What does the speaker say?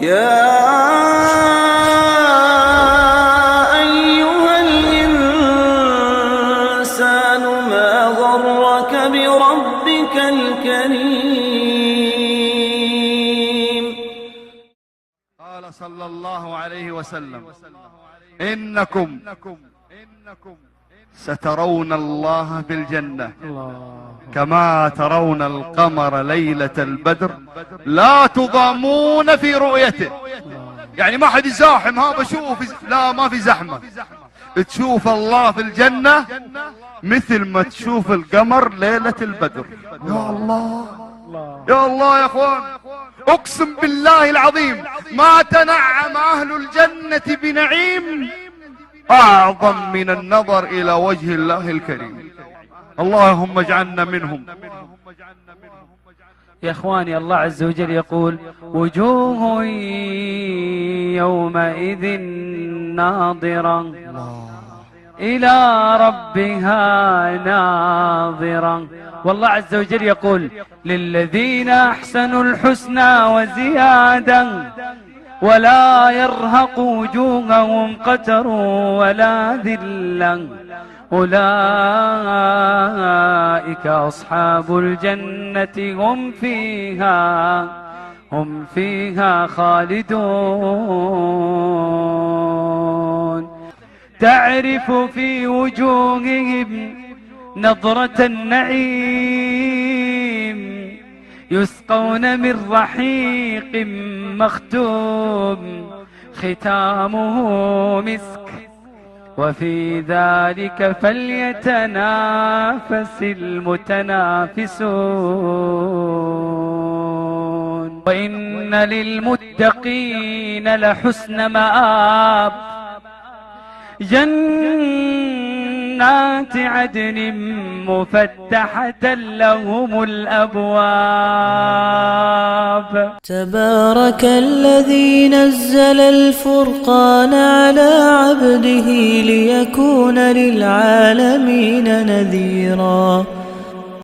يا أيها الإنسان ما غرك بربك الكريم. قال صلى الله عليه وسلم: إنكم سترون الله في الجنة كما ترون القمر ليلة البدر لا تضامون في رؤيته. يعني ما حد يزاحم، ها بشوف، لا ما في زحمة. تشوف الله في الجنة مثل ما تشوف القمر ليلة البدر. يا الله يا الله يا اخوان، اقسم بالله العظيم ما تنعم اهل الجنة بنعيم اعظم من النظر الى وجه الله الكريم. اللهم اجعلنا منهم. يا اخواني، الله عز وجل يقول: وجوه يومئذ ناظرة إلى ربها ناظرة. والله عز وجل يقول: للذين أحسنوا الحسنى وزيادة ولا يرهق وجوههم قتر ولا ذلة أولئك أصحاب الجنة هم فيها خالدون. تعرف في وجوههم نظرة النعيم يسقون من رحيق مختوم ختامه مسك وفي ذلك فليتنافس المتنافسون. وإن للمتقين لحسن مآب، جنات عدن مفتحة لهم الأبواب. تبارك الذي نزل الفرقان على عبده ليكون للعالمين نذيرا.